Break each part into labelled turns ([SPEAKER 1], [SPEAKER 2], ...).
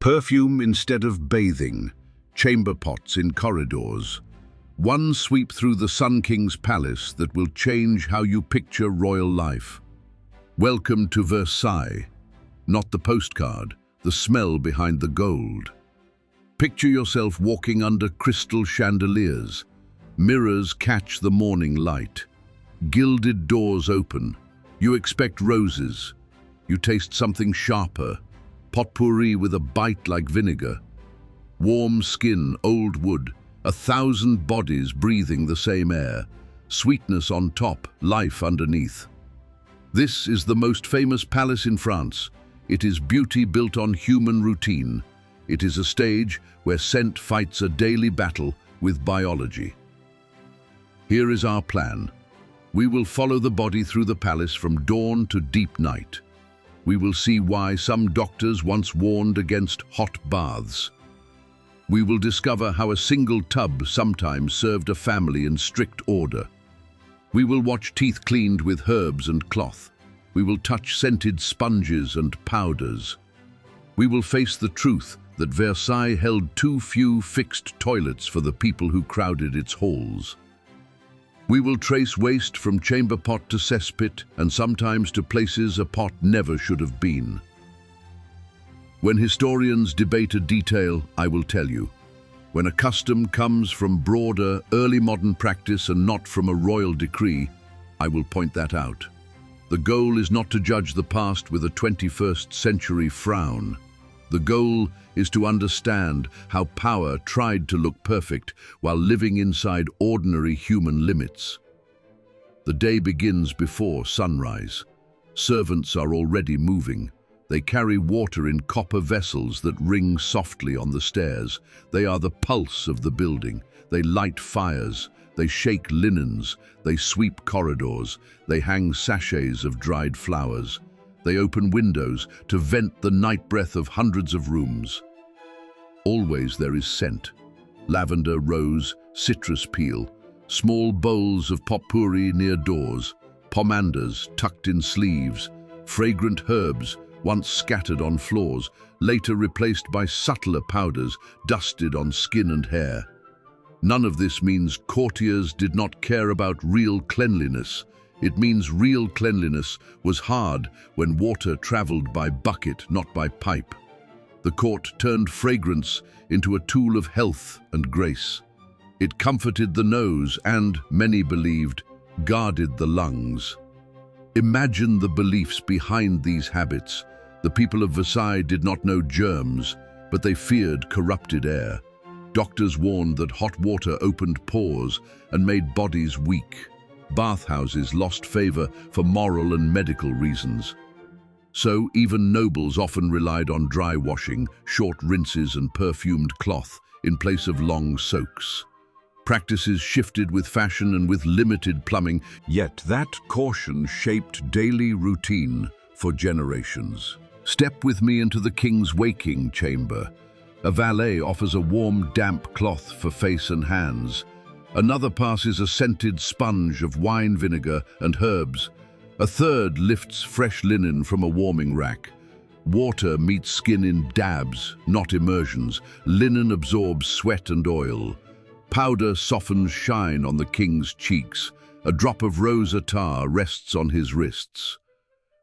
[SPEAKER 1] Perfume instead of bathing, chamber pots in corridors. One sweep through the Sun King's palace that will change how you picture royal life. Welcome to Versailles. Not the postcard, the smell behind the gold. Picture yourself walking under crystal chandeliers. Mirrors catch the morning light. Gilded doors open. You expect roses. You taste something sharper. Potpourri with a bite like vinegar. Warm skin, old wood, 1,000 bodies breathing the same air. Sweetness on top, life underneath. This is the most famous palace in France. It is beauty built on human routine. It is a stage where scent fights a daily battle with biology. Here is our plan. We will follow the body through the palace from dawn to deep night. We will see why some doctors once warned against hot baths. We will discover how a single tub sometimes served a family in strict order. We will watch teeth cleaned with herbs and cloth. We will touch scented sponges and powders. We will face the truth that Versailles held too few fixed toilets for the people who crowded its halls. We will trace waste from chamber pot to cesspit and sometimes to places a pot never should have been. When historians debate a detail, I will tell you. When a custom comes from broader, early modern practice and not from a royal decree, I will point that out. The goal is not to judge the past with a 21st century frown. The goal is to understand how power tried to look perfect while living inside ordinary human limits. The day begins before sunrise. Servants are already moving. They carry water in copper vessels that ring softly on the stairs. They are the pulse of the building. They light fires. They shake linens. They sweep corridors. They hang sachets of dried flowers. They open windows to vent the night breath of hundreds of rooms. Always there is scent. Lavender, rose, citrus peel, small bowls of potpourri near doors, pomanders tucked in sleeves, fragrant herbs once scattered on floors, later replaced by subtler powders dusted on skin and hair. None of this means courtiers did not care about real cleanliness. It means real cleanliness was hard when water traveled by bucket, not by pipe. The court turned fragrance into a tool of health and grace. It comforted the nose and, many believed, guarded the lungs. Imagine the beliefs behind these habits. The people of Versailles did not know germs, but they feared corrupted air. Doctors warned that hot water opened pores and made bodies weak. Bathhouses lost favor for moral and medical reasons. So even nobles often relied on dry washing, short rinses and perfumed cloth in place of long soaks. Practices shifted with fashion and with limited plumbing, yet that caution shaped daily routine for generations. Step with me into the king's waking chamber. A valet offers a warm, damp cloth for face and hands. Another passes a scented sponge of wine vinegar and herbs. A third lifts fresh linen from a warming rack. Water meets skin in dabs, not immersions. Linen absorbs sweat and oil. Powder softens shine on the king's cheeks. A drop of rose attar rests on his wrists.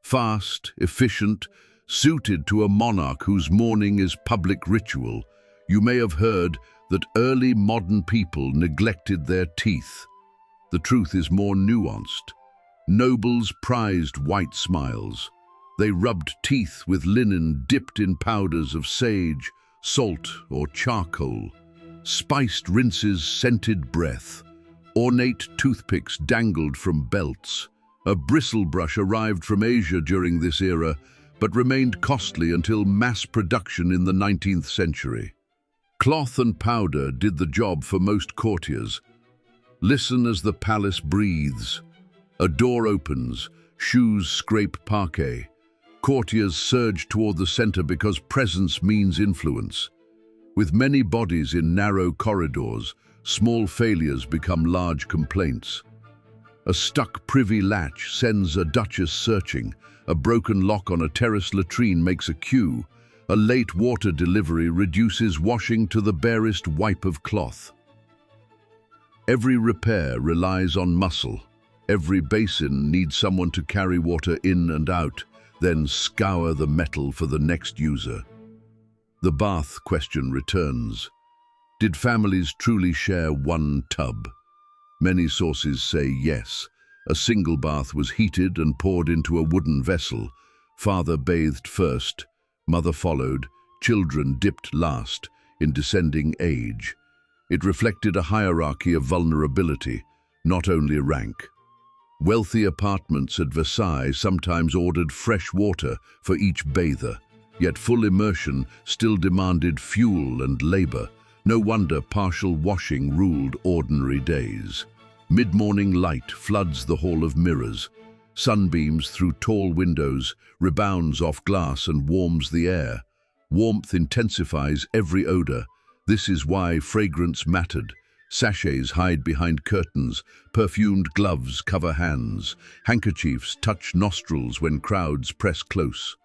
[SPEAKER 1] Fast, efficient, suited to a monarch whose mourning is public ritual. You may have heard that early modern people neglected their teeth. The truth is more nuanced. Nobles prized white smiles. They rubbed teeth with linen dipped in powders of sage, salt, or charcoal. Spiced rinses scented breath. Ornate toothpicks dangled from belts. A bristle brush arrived from Asia during this era, but remained costly until mass production in the 19th century. Cloth and powder did the job for most courtiers. Listen as the palace breathes. A door opens, shoes scrape parquet. Courtiers surge toward the center because presence means influence. With many bodies in narrow corridors, small failures become large complaints. A stuck privy latch sends a duchess searching. A broken lock on a terrace latrine makes a queue. A late water delivery reduces washing to the barest wipe of cloth. Every repair relies on muscle. Every basin needs someone to carry water in and out, then scour the metal for the next user. The bath question returns. Did families truly share one tub? Many sources say yes. A single bath was heated and poured into a wooden vessel. Father bathed first, mother followed, children dipped last, in descending age. It reflected a hierarchy of vulnerability, not only rank. Wealthy apartments at Versailles sometimes ordered fresh water for each bather, yet full immersion still demanded fuel and labor. No wonder partial washing ruled ordinary days. Mid-morning light floods the hall of mirrors. Sunbeams through tall windows, rebounds off glass and warms the air. Warmth intensifies every odor. This is why fragrance mattered. Sachets hide behind curtains, perfumed gloves cover hands, handkerchiefs touch nostrils when crowds press close.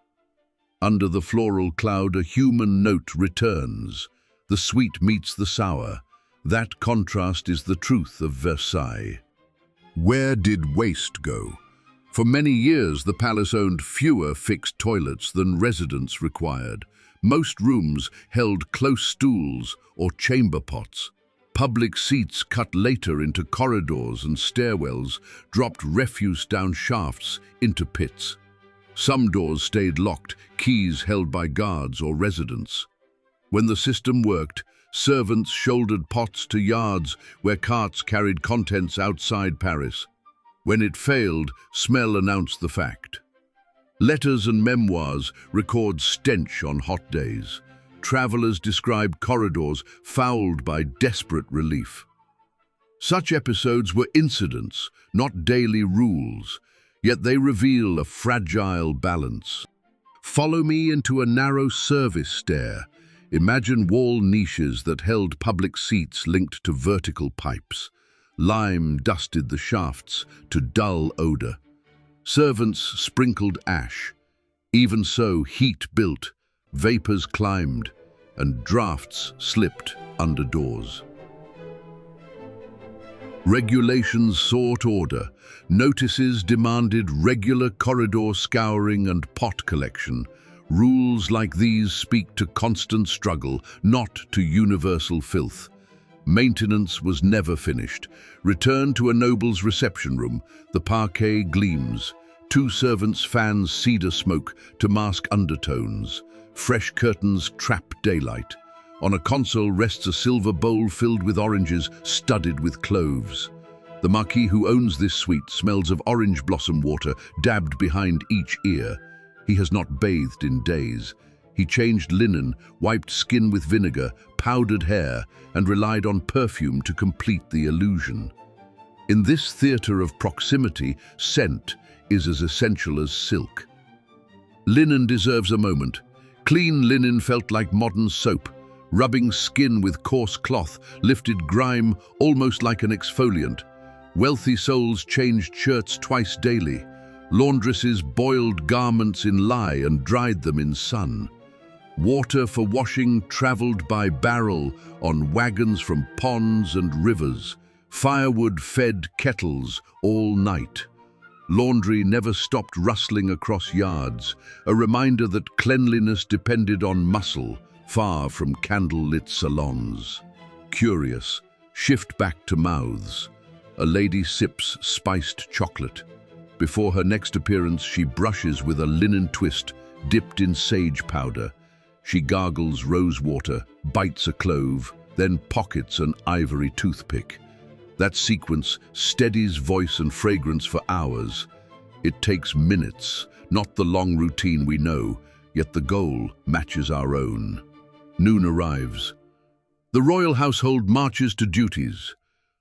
[SPEAKER 1] Under the floral cloud, a human note returns. The sweet meets the sour. That contrast is the truth of Versailles. Where did waste go? For many years, the palace owned fewer fixed toilets than residents required. Most rooms held close stools or chamber pots. Public seats cut later into corridors and stairwells dropped refuse down shafts into pits. Some doors stayed locked, keys held by guards or residents. When the system worked, servants shouldered pots to yards where carts carried contents outside Paris. When it failed, smell announced the fact. Letters and memoirs record stench on hot days. Travelers described corridors fouled by desperate relief. Such episodes were incidents, not daily rules, yet they reveal a fragile balance. Follow me into a narrow service stair. Imagine wall niches that held public seats linked to vertical pipes. Lime dusted the shafts to dull odor. Servants sprinkled ash. Even so, heat built, vapors climbed, and drafts slipped under doors. Regulations sought order. Notices demanded regular corridor scouring and pot collection. Rules like these speak to constant struggle, not to universal filth. Maintenance was never finished. Return to a noble's reception room. The parquet gleams. Two servants fan cedar smoke to mask undertones. Fresh curtains trap daylight. On a console rests a silver bowl filled with oranges studded with cloves. The marquis who owns this suite smells of orange blossom water dabbed behind each ear. He has not bathed in days. He changed linen, wiped skin with vinegar, powdered hair, and relied on perfume to complete the illusion. In this theater of proximity, scent is as essential as silk. Linen deserves a moment. Clean linen felt like modern soap. Rubbing skin with coarse cloth lifted grime almost like an exfoliant. Wealthy souls changed shirts twice daily. Laundresses boiled garments in lye and dried them in sun. Water for washing traveled by barrel on wagons from ponds and rivers. Firewood fed kettles all night. Laundry never stopped rustling across yards, a reminder that cleanliness depended on muscle, far from candle-lit salons. Curious, shift back to mouths. A lady sips spiced chocolate. Before her next appearance, she brushes with a linen twist dipped in sage powder. She gargles rose water, bites a clove, then pockets an ivory toothpick. That sequence steadies voice and fragrance for hours. It takes minutes, not the long routine we know, yet the goal matches our own. Noon arrives. The royal household marches to duties.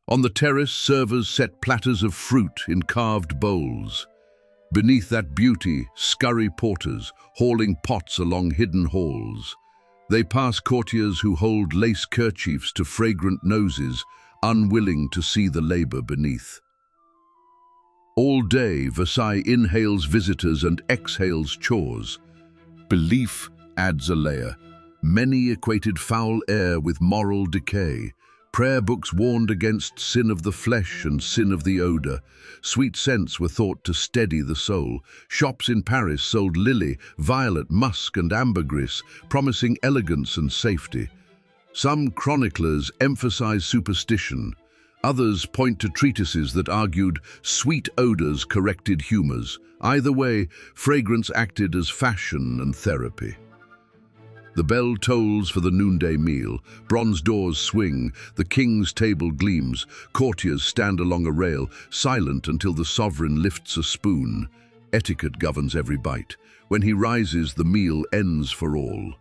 [SPEAKER 1] On the terrace, servers set platters of fruit in carved bowls. Beneath that beauty, scurry porters, hauling pots along hidden halls. They pass courtiers who hold lace kerchiefs to fragrant noses, unwilling to see the labor beneath. All day, Versailles inhales visitors and exhales chores. Belief adds a layer. Many equated foul air with moral decay. Prayer books warned against sin of the flesh and sin of the odor. Sweet scents were thought to steady the soul. Shops in Paris sold lily, violet, musk and ambergris, promising elegance and safety. Some chroniclers emphasize superstition. Others point to treatises that argued sweet odors corrected humors. Either way, fragrance acted as fashion and therapy. The bell tolls for the noonday meal, bronze doors swing, the king's table gleams, courtiers stand along a rail, silent until the sovereign lifts a spoon. Etiquette governs every bite. When he rises, the meal ends for all.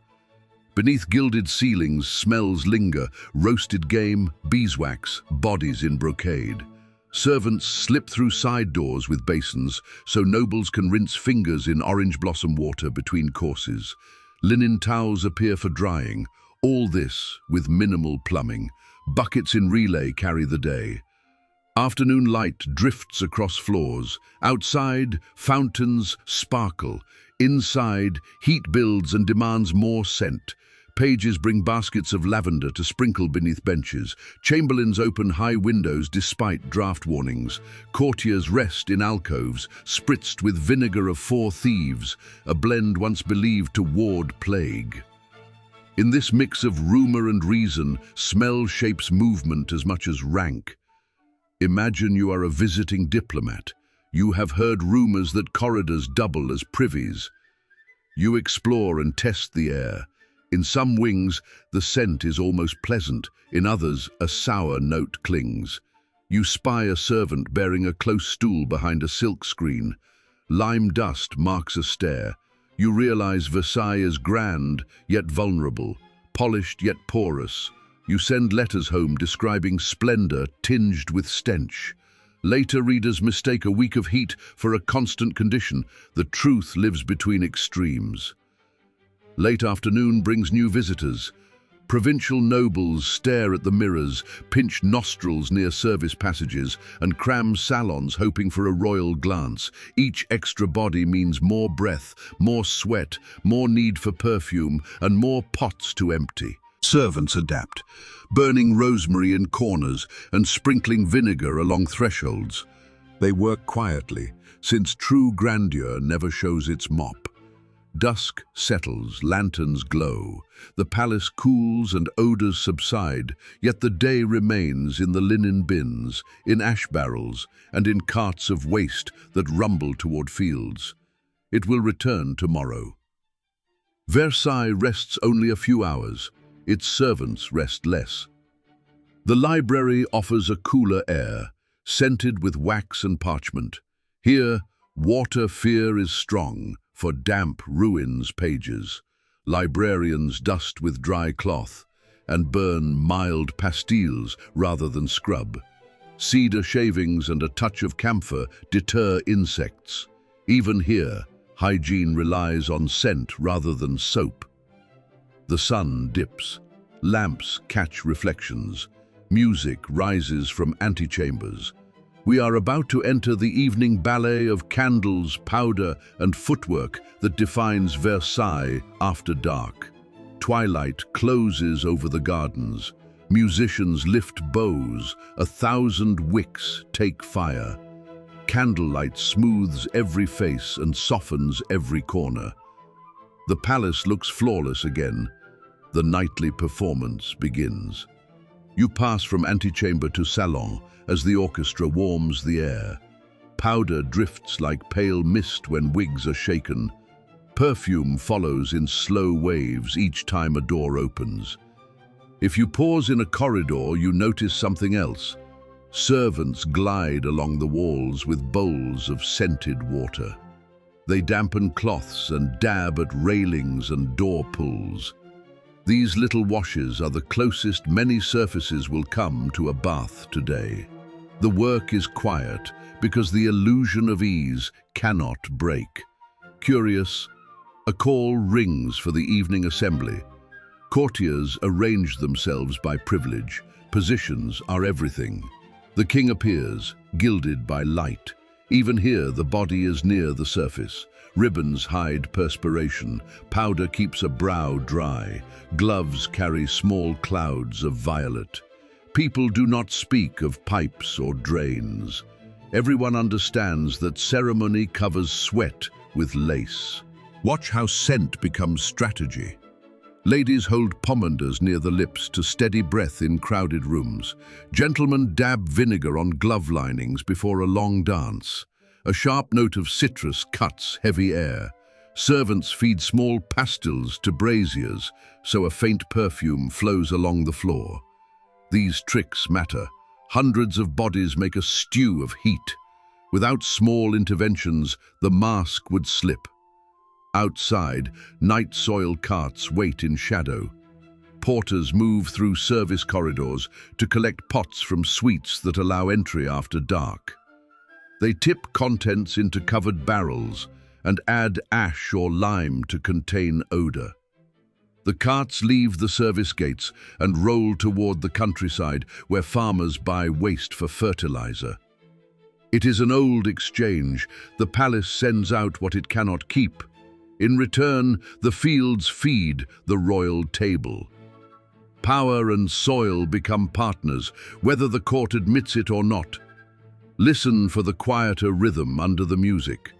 [SPEAKER 1] Beneath gilded ceilings, smells linger, roasted game, beeswax, bodies in brocade. Servants slip through side doors with basins, so nobles can rinse fingers in orange blossom water between courses. Linen towels appear for drying, all this with minimal plumbing. Buckets in relay carry the day. Afternoon light drifts across floors. Outside, fountains sparkle. Inside, heat builds and demands more scent. Pages bring baskets of lavender to sprinkle beneath benches. Chamberlains open high windows despite draft warnings. Courtiers rest in alcoves, spritzed with vinegar of four thieves, a blend once believed to ward plague. In this mix of rumor and reason, smell shapes movement as much as rank. Imagine you are a visiting diplomat. You have heard rumors that corridors double as privies. You explore and test the air. In some wings, the scent is almost pleasant. In others, a sour note clings. You spy a servant bearing a close stool behind a silk screen. Lime dust marks a stare. You realize Versailles is grand, yet vulnerable, polished yet porous. You send letters home describing splendor tinged with stench. Later readers mistake a week of heat for a constant condition. The truth lives between extremes. Late afternoon brings new visitors. Provincial nobles stare at the mirrors, pinch nostrils near service passages, and cram salons hoping for a royal glance. Each extra body means more breath, more sweat, more need for perfume, and more pots to empty. Servants adapt, burning rosemary in corners and sprinkling vinegar along thresholds. They work quietly, since true grandeur never shows its mop. Dusk settles, lanterns glow. The palace cools and odors subside, yet the day remains in the linen bins, in ash barrels, and in carts of waste that rumble toward fields. It will return tomorrow. Versailles rests only a few hours. Its servants rest less. The library offers a cooler air, scented with wax and parchment. Here, water fear is strong, for damp ruins pages. Librarians dust with dry cloth and burn mild pastilles rather than scrub. Cedar shavings and a touch of camphor deter insects. Even here, hygiene relies on scent rather than soap. The sun dips. Lamps catch reflections. Music rises from antechambers. We are about to enter the evening ballet of candles, powder, and footwork that defines Versailles after dark. Twilight closes over the gardens. Musicians lift bows. 1,000 wicks take fire. Candlelight smooths every face and softens every corner. The palace looks flawless again. The nightly performance begins. You pass from antechamber to salon as the orchestra warms the air. Powder drifts like pale mist when wigs are shaken. Perfume follows in slow waves each time a door opens. If you pause in a corridor, you notice something else. Servants glide along the walls with bowls of scented water. They dampen cloths and dab at railings and door pulls. These little washes are the closest many surfaces will come to a bath today. The work is quiet because the illusion of ease cannot break. Curious, a call rings for the evening assembly. Courtiers arrange themselves by privilege. Positions are everything. The king appears, gilded by light. Even here, the body is near the surface. Ribbons hide perspiration. Powder keeps a brow dry. Gloves carry small clouds of violet. People do not speak of pipes or drains. Everyone understands that ceremony covers sweat with lace. Watch how scent becomes strategy. Ladies hold pomanders near the lips to steady breath in crowded rooms. Gentlemen dab vinegar on glove linings before a long dance. A sharp note of citrus cuts heavy air. Servants feed small pastils to braziers, so a faint perfume flows along the floor. These tricks matter. Hundreds of bodies make a stew of heat. Without small interventions, the mask would slip. Outside, night soil carts wait in shadow. Porters move through service corridors to collect pots from suites that allow entry after dark. They tip contents into covered barrels and add ash or lime to contain odor. The carts leave the service gates and roll toward the countryside where farmers buy waste for fertilizer. It is an old exchange. The palace sends out what it cannot keep. In return, the fields feed the royal table. Power and soil become partners, whether the court admits it or not. Listen for the quieter rhythm under the music.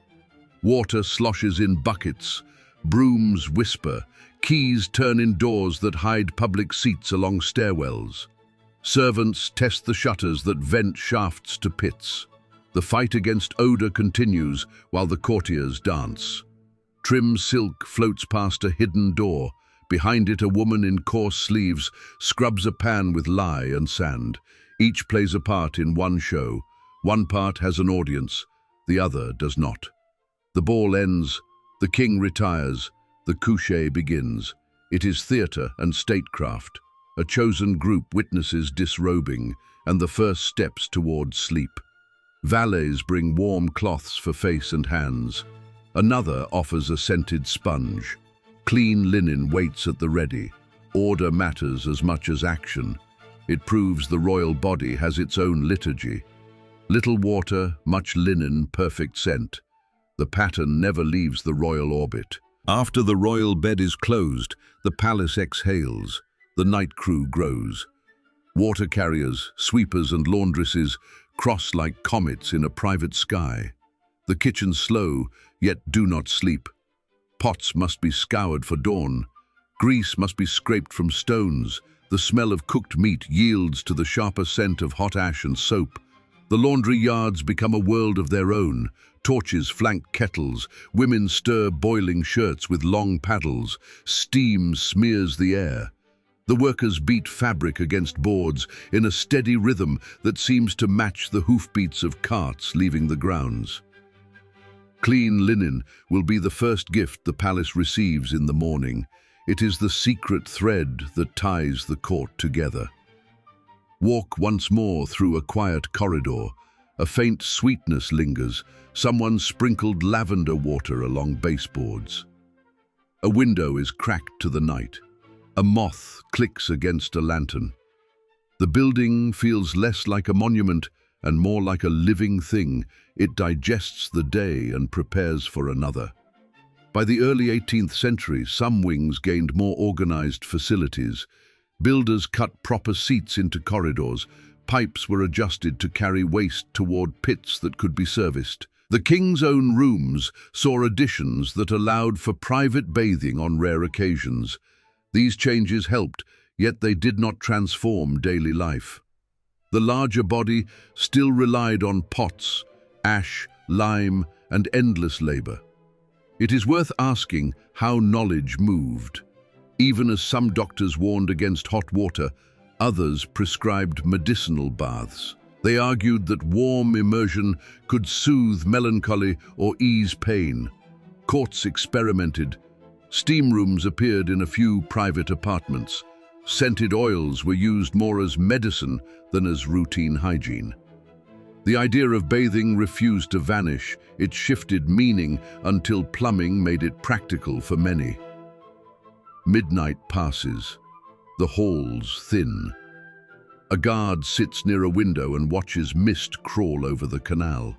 [SPEAKER 1] Water sloshes in buckets, brooms whisper, keys turn in doors that hide public seats along stairwells. Servants test the shutters that vent shafts to pits. The fight against odor continues while the courtiers dance. Trim silk floats past a hidden door. Behind it, a woman in coarse sleeves scrubs a pan with lye and sand. Each plays a part in one show. One part has an audience, the other does not. The ball ends, the king retires, the coucher begins. It is theatre and statecraft. A chosen group witnesses disrobing and the first steps toward sleep. Valets bring warm cloths for face and hands. Another offers a scented sponge. Clean linen waits at the ready. Order matters as much as action. It proves the royal body has its own liturgy. Little water, much linen, perfect scent. The pattern never leaves the royal orbit. After the royal bed is closed, the palace exhales. The night crew grows. Water carriers, sweepers and laundresses cross like comets in a private sky. The kitchen slow, yet do not sleep. Pots must be scoured for dawn. Grease must be scraped from stones. The smell of cooked meat yields to the sharper scent of hot ash and soap. The laundry yards become a world of their own. Torches flank kettles. Women stir boiling shirts with long paddles. Steam smears the air. The workers beat fabric against boards in a steady rhythm that seems to match the hoofbeats of carts leaving the grounds. Clean linen will be the first gift the palace receives in the morning. It is the secret thread that ties the court together. Walk once more through a quiet corridor. A faint sweetness lingers. Someone sprinkled lavender water along baseboards. A window is cracked to the night. A moth clicks against a lantern. The building feels less like a monument and more like a living thing. It digests the day and prepares for another. By the early 18th century, some wings gained more organized facilities. Builders cut proper seats into corridors. Pipes were adjusted to carry waste toward pits that could be serviced. The king's own rooms saw additions that allowed for private bathing on rare occasions. These changes helped, yet they did not transform daily life. The larger body still relied on pots, ash, lime, and endless labor. It is worth asking how knowledge moved. Even as some doctors warned against hot water, others prescribed medicinal baths. They argued that warm immersion could soothe melancholy or ease pain. Courts experimented. Steam rooms appeared in a few private apartments. Scented oils were used more as medicine than as routine hygiene. The idea of bathing refused to vanish. It shifted meaning until plumbing made it practical for many. Midnight passes. The halls thin. A guard sits near a window and watches mist crawl over the canal.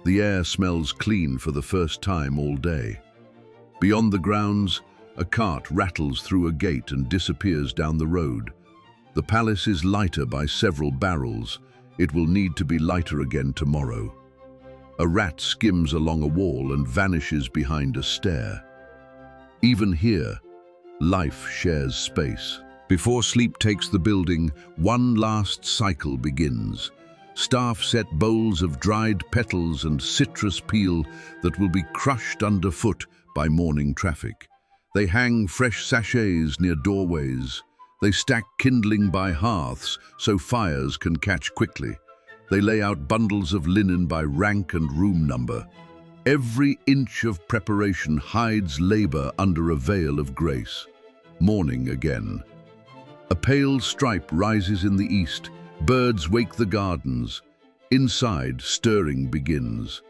[SPEAKER 1] The air smells clean for the first time all day. Beyond the grounds, a cart rattles through a gate and disappears down the road. The palace is lighter by several barrels. It will need to be lighter again tomorrow. A rat skims along a wall and vanishes behind a stair. Even here, life shares space. Before sleep takes the building, one last cycle begins. Staff set bowls of dried petals and citrus peel that will be crushed underfoot by morning traffic. They hang fresh sachets near doorways. They stack kindling by hearths so fires can catch quickly. They lay out bundles of linen by rank and room number. Every inch of preparation hides labor under a veil of grace. Morning again. A pale stripe rises in the east. Birds wake the gardens. Inside, stirring begins.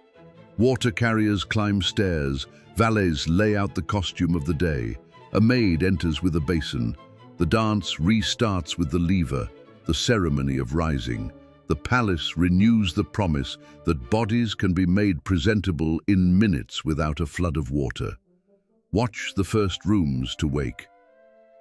[SPEAKER 1] Water carriers climb stairs. Valets lay out the costume of the day. A maid enters with a basin. The dance restarts with the lever, the ceremony of rising. The palace renews the promise that bodies can be made presentable in minutes without a flood of water. Watch the first rooms to wake.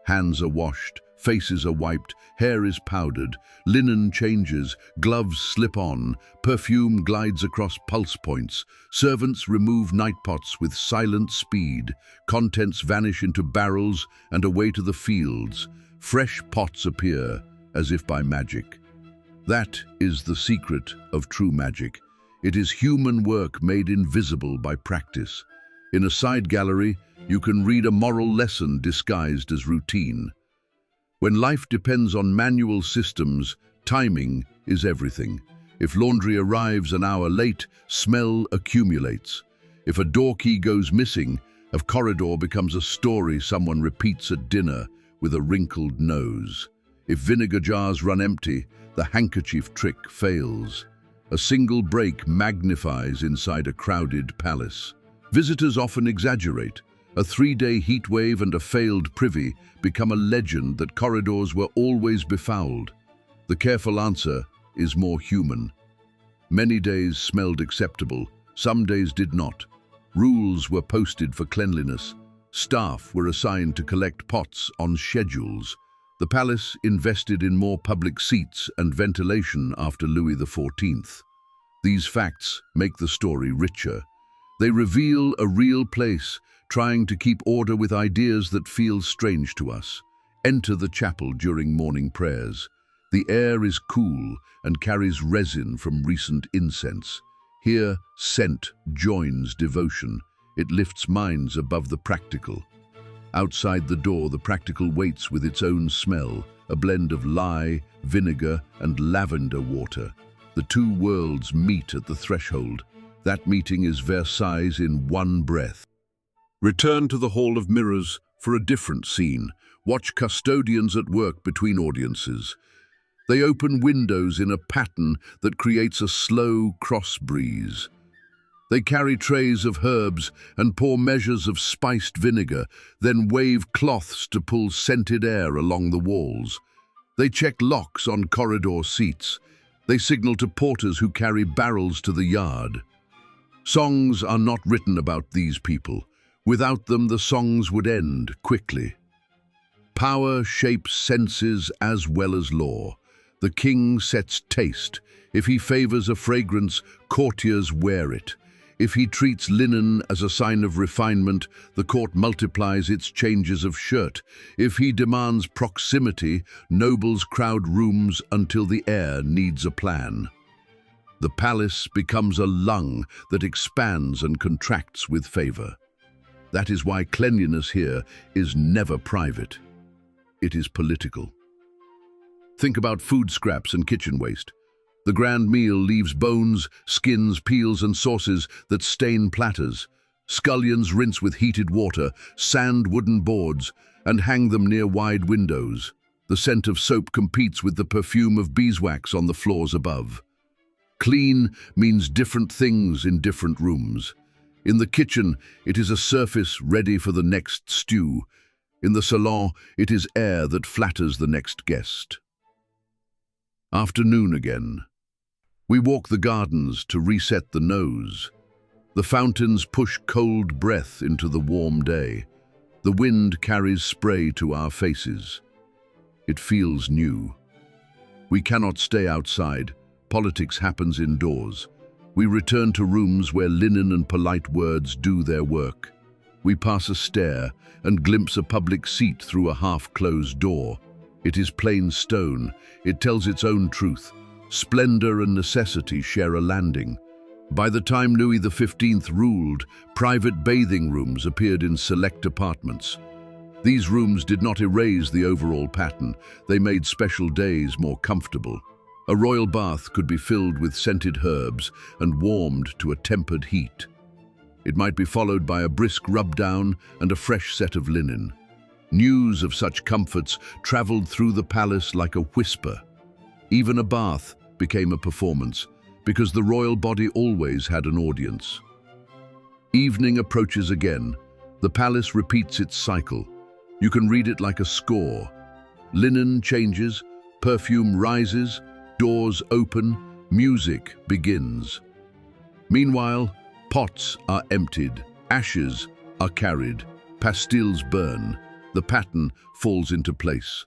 [SPEAKER 1] Hands are washed, faces are wiped, hair is powdered, linen changes, gloves slip on, perfume glides across pulse points, servants remove nightpots with silent speed, contents vanish into barrels and away to the fields. Fresh pots appear, as if by magic. That is the secret of true magic. It is human work made invisible by practice. In a side gallery, you can read a moral lesson disguised as routine. When life depends on manual systems, timing is everything. If laundry arrives an hour late, smell accumulates. If a door key goes missing, a corridor becomes a story someone repeats at dinner with a wrinkled nose. If vinegar jars run empty, the handkerchief trick fails. A single break magnifies inside a crowded palace. Visitors often exaggerate. A 3-day heat wave and a failed privy become a legend that corridors were always befouled. The careful answer is more human. Many days smelled acceptable, some days did not. Rules were posted for cleanliness. Staff were assigned to collect pots on schedules. The palace invested in more public seats and ventilation after Louis XIV. These facts make the story richer. They reveal a real place, trying to keep order with ideas that feel strange to us. Enter the chapel during morning prayers. The air is cool and carries resin from recent incense. Here, scent joins devotion. It lifts minds above the practical. Outside the door, the practical waits with its own smell, a blend of lye, vinegar, and lavender water. The two worlds meet at the threshold. That meeting is Versailles in one breath. Return to the Hall of Mirrors for a different scene. Watch custodians at work between audiences. They open windows in a pattern that creates a slow cross breeze. They carry trays of herbs and pour measures of spiced vinegar, then wave cloths to pull scented air along the walls. They check locks on corridor seats. They signal to porters who carry barrels to the yard. Songs are not written about these people. Without them, the songs would end quickly. Power shapes senses as well as law. The king sets taste. If he favors a fragrance, courtiers wear it. If he treats linen as a sign of refinement, the court multiplies its changes of shirt. If he demands proximity, nobles crowd rooms until the air needs a plan. The palace becomes a lung that expands and contracts with favor. That is why cleanliness here is never private. It is political. Think about food scraps and kitchen waste. The grand meal leaves bones, skins, peels, and sauces that stain platters. Scullions rinse with heated water, sand wooden boards, and hang them near wide windows. The scent of soap competes with the perfume of beeswax on the floors above. Clean means different things in different rooms. In the kitchen, it is a surface ready for the next stew. In the salon, it is air that flatters the next guest. Afternoon again. We walk the gardens to reset the nose. The fountains push cold breath into the warm day. The wind carries spray to our faces. It feels new. We cannot stay outside. Politics happens indoors. We return to rooms where linen and polite words do their work. We pass a stair and glimpse a public seat through a half-closed door. It is plain stone. It tells its own truth. Splendor and necessity share a landing. By the time Louis XV ruled, private bathing rooms appeared in select apartments. These rooms did not erase the overall pattern. They made special days more comfortable. A royal bath could be filled with scented herbs and warmed to a tempered heat. It might be followed by a brisk rub-down and a fresh set of linen. News of such comforts traveled through the palace like a whisper. Even a bath became a performance, because the royal body always had an audience. Evening approaches again. The palace repeats its cycle. You can read it like a score. Linen changes, perfume rises, doors open, music begins. Meanwhile, pots are emptied, ashes are carried, pastilles burn. The pattern falls into place.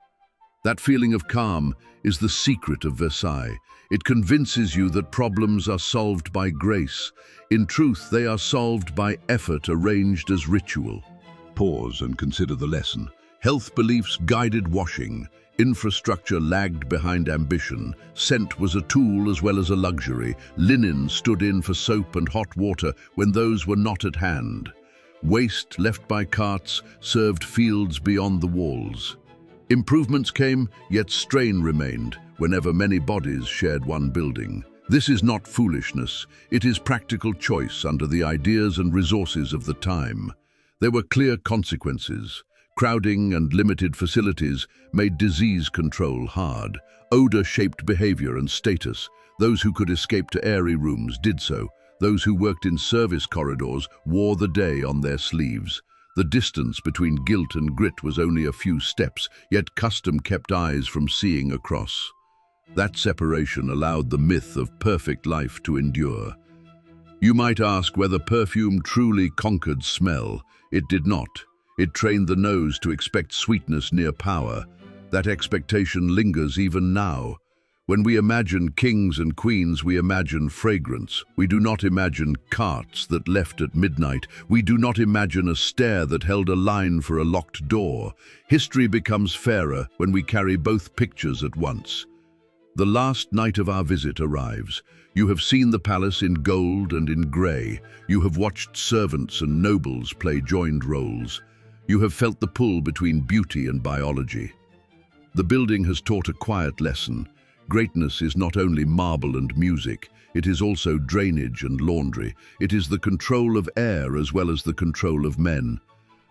[SPEAKER 1] That feeling of calm is the secret of Versailles. It convinces you that problems are solved by grace. In truth, they are solved by effort arranged as ritual. Pause and consider the lesson. Health beliefs guided washing. Infrastructure lagged behind ambition. Scent was a tool as well as a luxury. Linen stood in for soap and hot water when those were not at hand. Waste left by carts served fields beyond the walls. Improvements came, yet strain remained whenever many bodies shared one building. This is not foolishness. It is practical choice under the ideas and resources of the time. There were clear consequences. Crowding and limited facilities made disease control hard. Odor shaped behavior and status. Those who could escape to airy rooms did so. Those who worked in service corridors wore the day on their sleeves. The distance between guilt and grit was only a few steps, yet custom kept eyes from seeing across. That separation allowed the myth of perfect life to endure. You might ask whether perfume truly conquered smell. It did not. It trained the nose to expect sweetness near power. That expectation lingers even now. When we imagine kings and queens, we imagine fragrance. We do not imagine carts that left at midnight. We do not imagine a stair that held a line for a locked door. History becomes fairer when we carry both pictures at once. The last night of our visit arrives. You have seen the palace in gold and in grey. You have watched servants and nobles play joined roles. You have felt the pull between beauty and biology. The building has taught a quiet lesson. Greatness is not only marble and music, it is also drainage and laundry. It is the control of air as well as the control of men.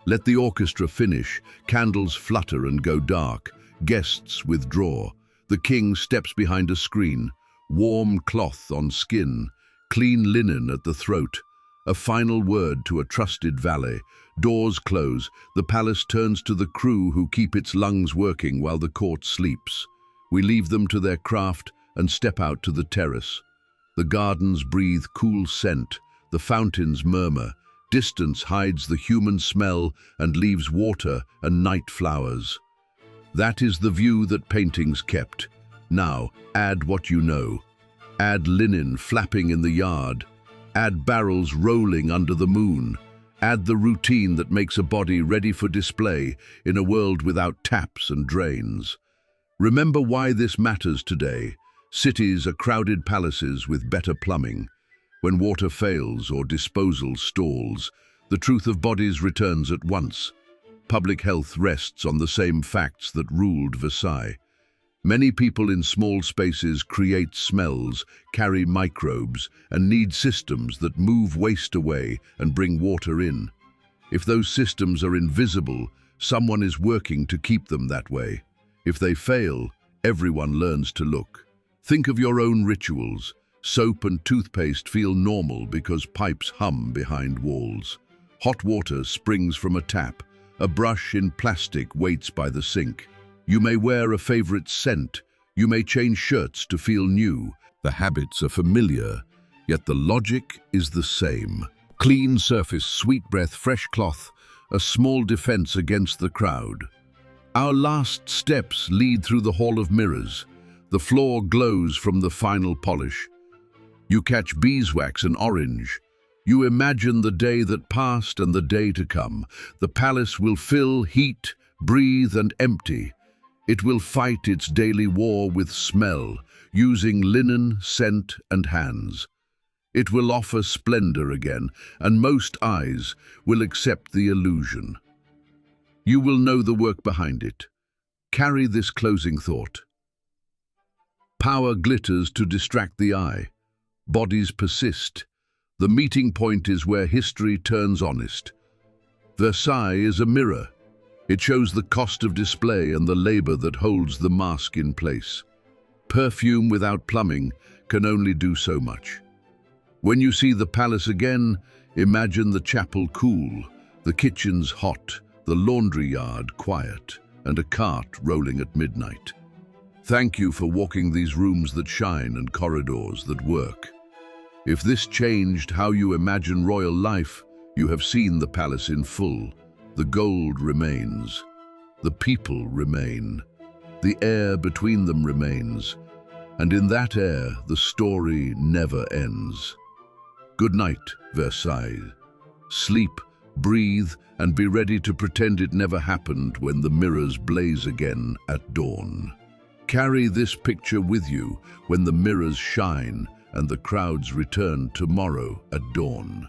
[SPEAKER 1] Let the orchestra finish, candles flutter and go dark, guests withdraw. The king steps behind a screen, warm cloth on skin, clean linen at the throat. A final word to a trusted valet. Doors close, the palace turns to the crew who keep its lungs working while the court sleeps. We leave them to their craft and step out to the terrace. The gardens breathe cool scent, the fountains murmur. Distance hides the human smell and leaves water and night flowers. That is the view that paintings kept. Now, add what you know. Add linen flapping in the yard. Add barrels rolling under the moon. Add the routine that makes a body ready for display in a world without taps and drains. Remember why this matters today. Cities are crowded palaces with better plumbing. When water fails or disposal stalls, the truth of bodies returns at once. Public health rests on the same facts that ruled Versailles. Many people in small spaces create smells, carry microbes, and need systems that move waste away and bring water in. If those systems are invisible, someone is working to keep them that way. If they fail, everyone learns to look. Think of your own rituals. Soap and toothpaste feel normal because pipes hum behind walls. Hot water springs from a tap. A brush in plastic waits by the sink. You may wear a favorite scent. You may change shirts to feel new. The habits are familiar, yet the logic is the same. Clean surface, sweet breath, fresh cloth, a small defense against the crowd. Our last steps lead through the hall of mirrors. The floor glows from the final polish. You catch beeswax and orange. You imagine the day that passed and the day to come. The palace will fill, heat, breathe, and empty. It will fight its daily war with smell, using linen, scent, and hands. It will offer splendor again, and most eyes will accept the illusion. You will know the work behind it. Carry this closing thought. Power glitters to distract the eye. Bodies persist. The meeting point is where history turns honest. Versailles is a mirror. It shows the cost of display and the labor that holds the mask in place. Perfume without plumbing can only do so much. When you see the palace again, imagine the chapel cool, the kitchens hot, the laundry yard quiet, and a cart rolling at midnight. Thank you for walking these rooms that shine and corridors that work. If this changed how you imagine royal life, you have seen the palace in full. The gold remains. The people remain. The air between them remains. And in that air, the story never ends. Good night, Versailles. Sleep, breathe, and be ready to pretend it never happened when the mirrors blaze again at dawn. Carry this picture with you when the mirrors shine and the crowds return tomorrow at dawn.